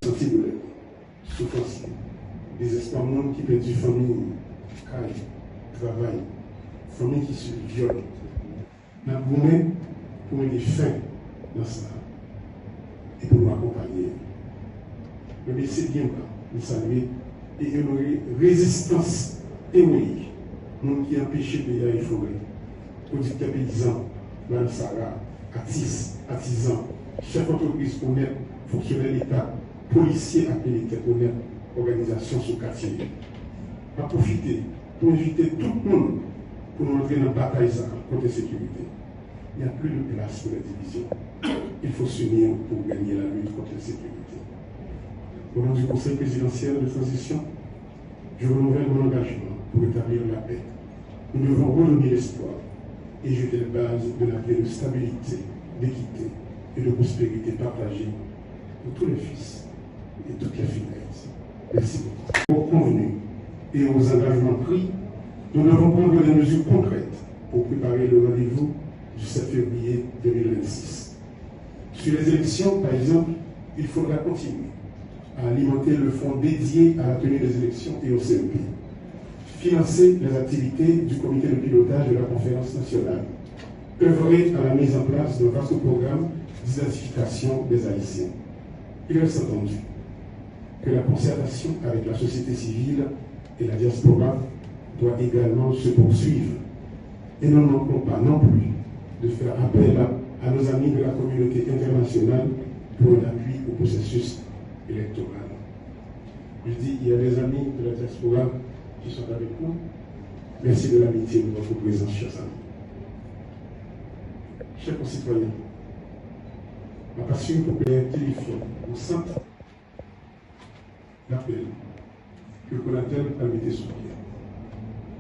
Senti de l'aide, souffrance, désespoir, monde qui perd du famille, travail, famille qui se viole. Nous avons pour mettre fin dans ça et pour nous accompagner. Mais c'est bien là, nous saluer et honorer résistance héroïque, nous qui empêchent de payer les forêts, producteurs paysans, Sarah, artisans, chefs d'entreprise honnêtes, fonctionnaires d'État, policiers appelés honnêtes, organisations sous quartier. On va profiter pour inviter tout le monde pour nous entrer dans la bataille contre la sécurité. Il n'y a plus de place pour la division. Il faut s'unir pour gagner la lutte contre la sécurité. Au nom du Conseil présidentiel de transition, je renouvelle mon engagement pour établir la paix. Nous devons redonner l'espoir et jeter les bases de la paix de stabilité, d'équité et de prospérité partagée pour tous les fils et toutes les filles d'Haïti. Merci beaucoup. Aux convenus et aux engagements pris, nous devons prendre des mesures concrètes pour préparer le rendez-vous du 7 février 2026. Sur les élections, par exemple, il faudra continuer à alimenter le fonds dédié à la tenue des élections et au CEP, financer les activités du comité de pilotage de la conférence nationale, œuvrer à la mise en place d'un vaste programme d'identification des Haïtiens. Il reste entendu que la concertation avec la société civile et la diaspora doit également se poursuivre. Et nous ne manquons pas non plus de faire appel à nos amis de la communauté internationale pour l'appui au processus électoral. Je dis, il y a des amis de la diaspora qui sont avec nous. Merci de l'amitié de votre présence, chers amis. Chers concitoyens, ma passion pour payer un téléphone au centre l'appel que Conatel a mis sur pied.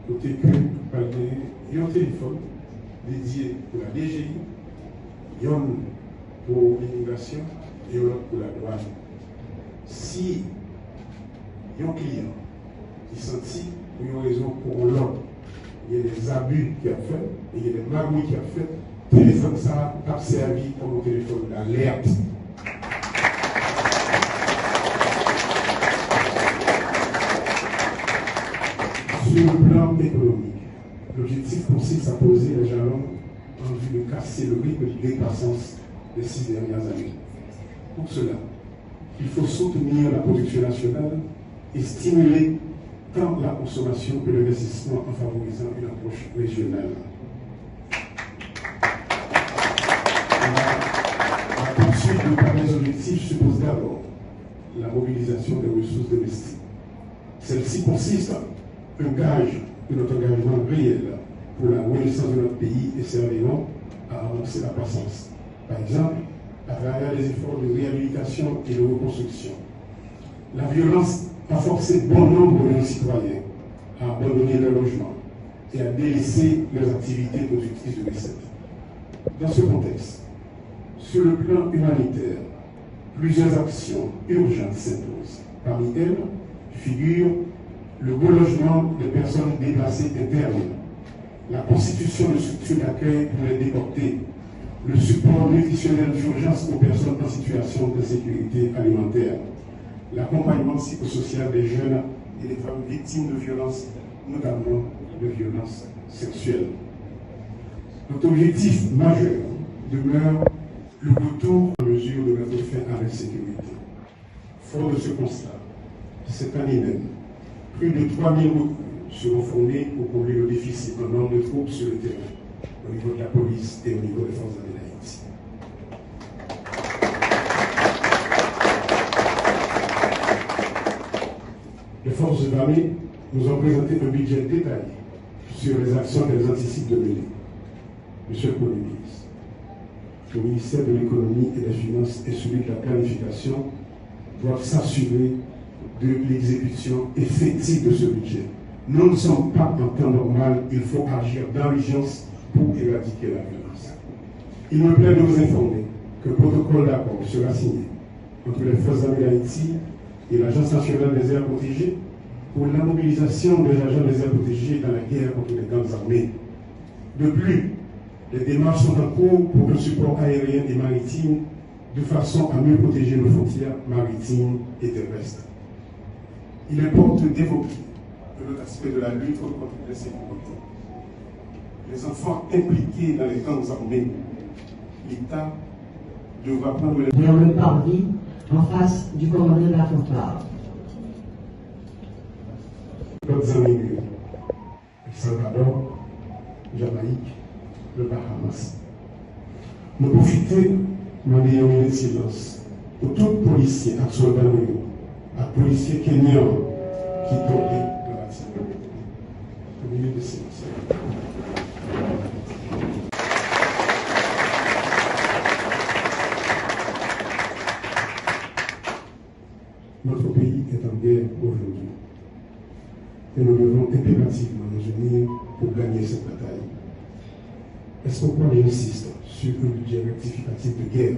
Côté que il y a un téléphone dédié pour la DGI, il y a un pour l'immigration et l'autre pour la douane. Si il y a un client qui sentit pour une raison pour l'autre, il y a des abus qui a fait, et il y a des magouilles qui a fait, téléphone ça a servi comme un téléphone d'alerte. Sur le plan économique, l'objectif consiste à poser les jalons en vue de casser le rythme de décroissance des 6 dernières années. Pour cela, il faut soutenir la production nationale et stimuler tant la consommation que l'investissement en favorisant une approche régionale. La poursuite de pareils objectifs suppose d'abord la mobilisation des ressources domestiques. Celle-ci consiste en un gage de notre engagement réel pour la renaissance de notre pays et serviront à avancer la croissance. Par exemple, à travers des efforts de réhabilitation et de reconstruction. La violence a forcé bon nombre de nos citoyens à abandonner leur logement et à délaisser leurs activités productrices de recettes. Dans ce contexte, sur le plan humanitaire, plusieurs actions urgentes s'imposent. Parmi elles figure le relogement des personnes déplacées internes, la constitution de structures d'accueil pour les déportés, le support nutritionnel d'urgence aux personnes en situation d'insécurité alimentaire, l'accompagnement psychosocial des jeunes et des femmes victimes de violences, notamment de violences sexuelles. Notre objectif majeur demeure le retour en mesure de mettre fin à l'insécurité. Fort de ce constat, cette année même, plus de 3000 recrues seront formées pour combler le déficit en nombre de troupes sur le terrain, au niveau de la police et au niveau des forces armées d'Haïti. Les forces armées nous ont présenté un budget détaillé sur les actions qu'elles anticipent de mener. Monsieur le Premier ministre, le ministère de l'économie et des finances et celui de la planification doivent s'assurer de l'exécution effective de ce budget. Nous ne sommes pas en temps normal, il faut agir dans l'urgence pour éradiquer la violence. Il me plaît de vous informer que le protocole d'accord sera signé entre les forces armées d'Haïti et l'Agence nationale des aires protégées pour la mobilisation des agents des aires protégées dans la guerre contre les grandes armées. De plus, les démarches sont en cours pour un support aérien et maritime de façon à mieux protéger nos frontières maritimes et terrestres. Il importe d'évoquer l'autre aspect de la lutte contre l'insécurité. Les enfants impliqués dans les gangs armés, l'État devra prendre les... Dans le parvis, en face du commandant de la comptoir. D'autres amis, El Salvador, Jamaïque, le Bahamas. Nous profitons d'un minute de silence pour tout policier à soldat, à policier kenyan qui tombent dans la bâtiment. Une minute de silence. Notre pays est en guerre aujourd'hui. Et nous devons impérativement nous unir pour gagner cette bataille. Est-ce pourquoi j'insiste sur un budget rectificatif de guerre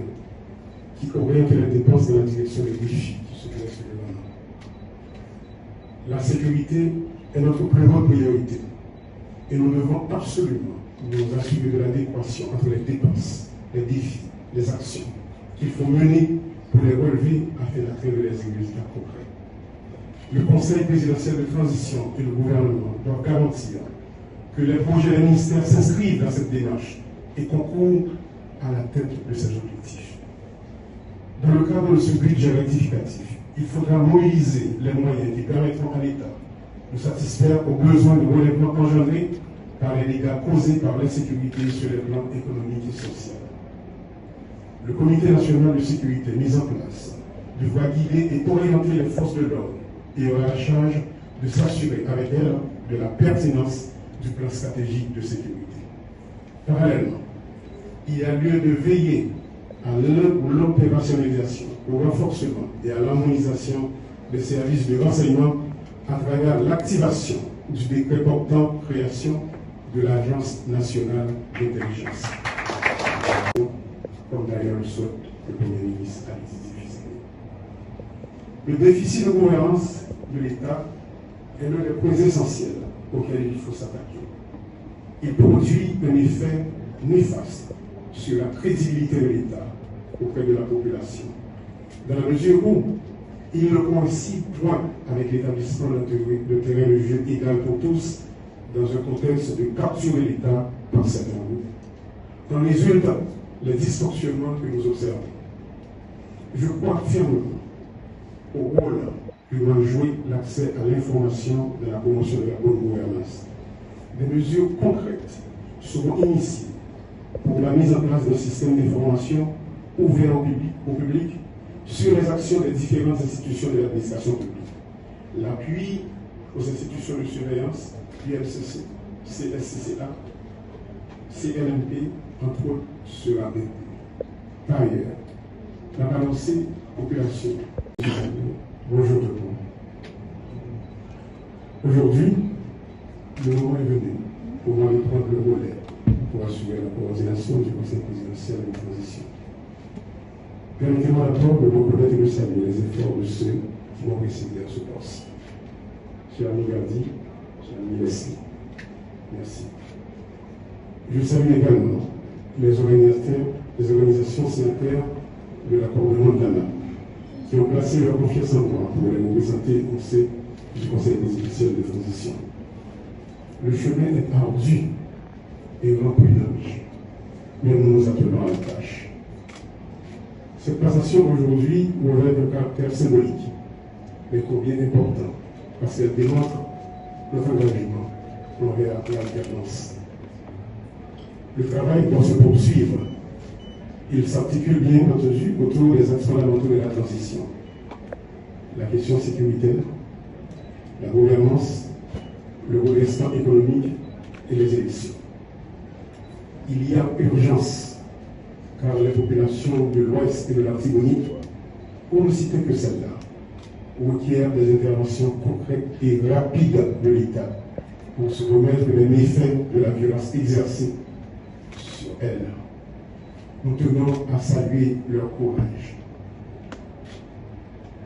qui oriente les dépenses dans la direction des défis qui se dressent devant nous? La sécurité est notre plus grande priorité et nous devons absolument nous assurer de l'adéquation entre les dépenses, les défis, les actions qu'il faut mener pour les relever afin d'atteindre les résultats concrets. Le Conseil présidentiel de transition et le gouvernement doivent garantir que les projets des ministères s'inscrivent dans cette démarche et concourent à l'atteinte de ces objectifs. Dans le cadre de ce budget rectificatif, il faudra mobiliser les moyens qui permettront à l'État de satisfaire aux besoins de relèvement engendrés par les dégâts causés par l'insécurité sur les plans économiques et sociaux. Le Comité national de sécurité mis en place devra guider et orienter les forces de l'ordre et aura la charge de s'assurer avec elles de la pertinence du plan stratégique de sécurité. Parallèlement, il y a lieu de veiller à l'opérationnalisation, au renforcement et à l'harmonisation des services de renseignement à travers l'activation du décret portant création de l'Agence nationale d'intelligence. Comme d'ailleurs le souhaite le Premier ministre Alexis Tshisekedi. Le déficit de gouvernance de l'État est l'un des points essentiels auxquels il faut s'attaquer. Il produit un effet néfaste sur la crédibilité de l'État auprès de la population, dans la mesure où il ne coïncide point avec l'établissement de terrain de jeu égal pour tous dans un contexte de capturer l'État par certains groupes. En résultat, les dysfonctionnements que nous observons. Je crois fermement au rôle que doit jouer l'accès à l'information dans la promotion de la bonne gouvernance. Des mesures concrètes seront initiées pour la mise en place d'un système d'information ouvert au public sur les actions des différentes institutions de l'administration publique. L'appui aux institutions de surveillance, ILCC, CSCCA, CNMP, entre autres, sera maintenu. Par ailleurs, la balancée population. Bonjour tout le monde. Aujourd'hui, le moment est venu pour moi de prendre le relais pour assurer la coordination du Conseil présidentiel de transition. Permettez-moi d'abord de reconnaître et de saluer les efforts de ceux qui m'ont précédé à ce poste. Cher ami Gardi, cher ami Leslie, merci. Je salue également les organisations signataires de l'accord de Montana qui ont placé leur confiance en moi pour les représenter au sein du Conseil présidentiel de transition. Le chemin est ardu et rempli d'anges, mais nous nous appelons à la tâche. Cette passation aujourd'hui revêt un caractère symbolique, mais combien important, parce qu'elle démontre notre engagement envers l'alternance. Le travail doit se poursuivre. Il s'articule bien entendu autour des axes fondamentaux de la transition. La question sécuritaire, la gouvernance, le redressement économique et les élections. Il y a urgence, car les populations de l'Ouest et de l'Artibonite, pour ne citer que celle-là, requièrent des interventions concrètes et rapides de l'État pour se remettre des méfaits de la violence exercée sur elles. Nous tenons à saluer leur courage.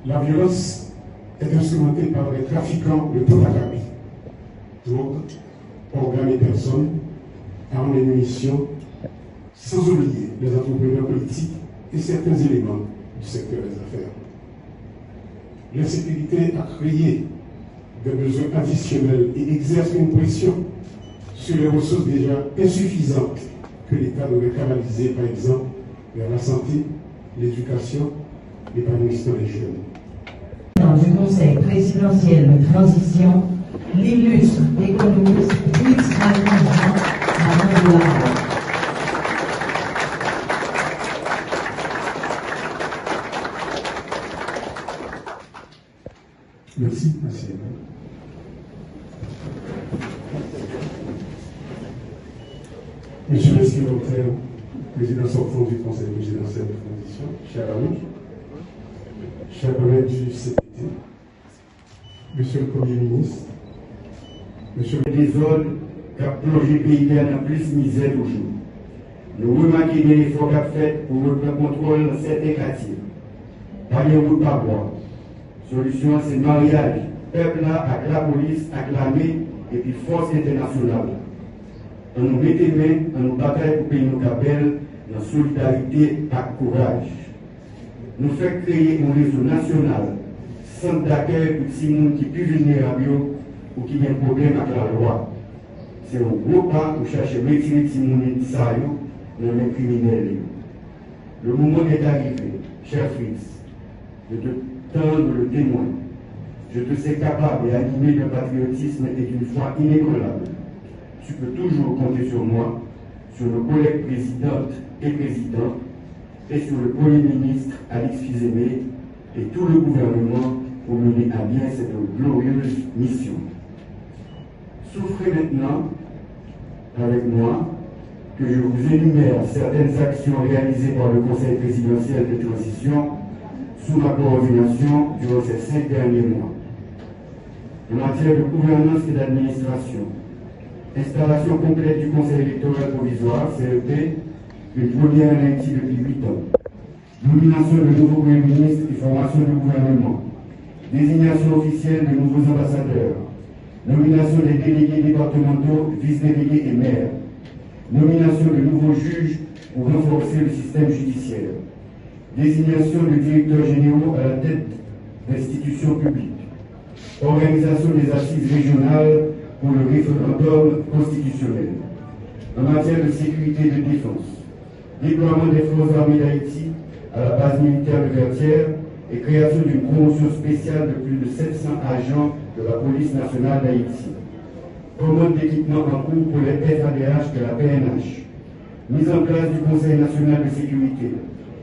La violence est instrumentée par les trafiquants de tout acabit, drogue, organes et personnes, armes et munitions, sans oublier les entrepreneurs politiques et certains éléments du secteur des affaires. L'insécurité a créé des besoins additionnels et exerce une pression sur les ressources déjà insuffisantes que l'État devrait canaliser, par exemple, vers la santé, l'éducation, l'épanouissement des jeunes. Du Conseil présidentiel de transition, l'illustre économiste Fritz Jean, Madame de la Roche. Merci, merci. Monsieur le secrétaire, président sortant du Conseil présidentiel de transition, cher ami, chers collègues du CPT, monsieur le Premier ministre, monsieur des zones qui ont plongé le pays dans plus de misère toujours. Nous remarquons des efforts qu'a fait pour reprendre le contrôle dans certains quartiers. Pas de route par bois. Solution, c'est le mariage. Peuple là, avec la police, avec l'armée et puis force internationale. On nous met les mains, on nous bataille pour payer nos capelles, dans solidarité et courage. Nous faisons créer un réseau national, centre d'accueil pour les gens qui sont plus vulnérables ou qui ont un problème avec la loi. C'est un gros pas pour chercher à retirer les gens dans les criminels. Le moment est arrivé, cher Fritz, de te tendre le témoin. Je te sais capable et animé d'un patriotisme et d'une foi inégalable. Tu peux toujours compter sur moi, sur nos collègues présidentes et présidents, et sur le Premier ministre Alix Fils-Aimé et tout le gouvernement pour mener à bien cette glorieuse mission. Souffrez maintenant avec moi que je vous énumère certaines actions réalisées par le Conseil présidentiel de transition sous ma coordination durant ces 5 derniers mois. En matière de gouvernance et d'administration, installation complète du Conseil électoral provisoire, CEP, une première en Haïti depuis 8 ans. Nomination de nouveaux Premier ministres et formation du gouvernement. Désignation officielle de nouveaux ambassadeurs. Nomination des délégués départementaux, vice-délégués et maires. Nomination de nouveaux juges pour renforcer le système judiciaire. Désignation de directeurs généraux à la tête d'institutions publiques. Organisation des assises régionales pour le référendum constitutionnel. En matière de sécurité et de défense, déploiement des forces armées d'Haïti à la base militaire de Vertières et création d'une promotion spéciale de plus de 700 agents de la police nationale d'Haïti. Commande d'équipement en cours pour les FADH de la PNH. Mise en place du Conseil national de sécurité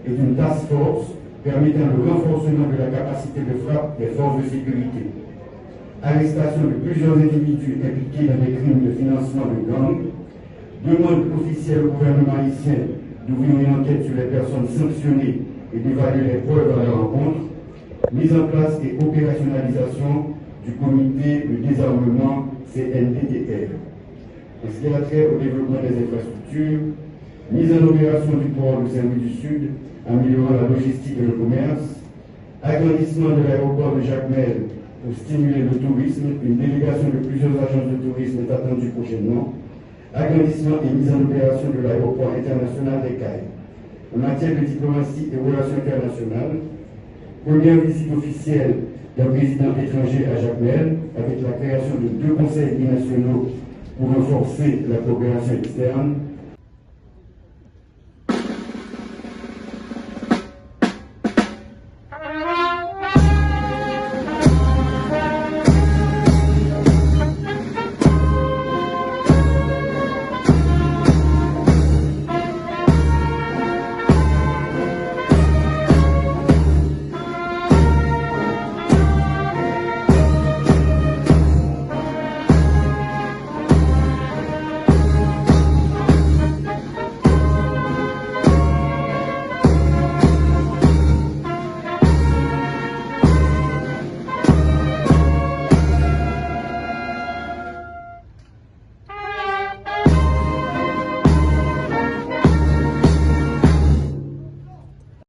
et d'une task force permettant le renforcement de la capacité de frappe des forces de sécurité. Arrestation de plusieurs individus impliqués dans des crimes de financement de gangs. Demande officielle au gouvernement haïtien d'ouvrir une enquête sur les personnes sanctionnées et d'évaluer les preuves à leur rencontre. Mise en place et opérationnalisation du comité de désarmement CNDTR. En ce qui a trait au développement des infrastructures, mise en opération du port de Saint-Louis du Sud, améliorant la logistique et le commerce, agrandissement de l'aéroport de Jacmel pour stimuler le tourisme, une délégation de plusieurs agences de tourisme est attendue prochainement, agrandissement et mise en opération de l'aéroport international des Cayes. En matière de diplomatie et relations internationales, première visite officielle d'un président étranger à Jacmel, avec la création de 2 conseils binationaux pour renforcer la coopération externe,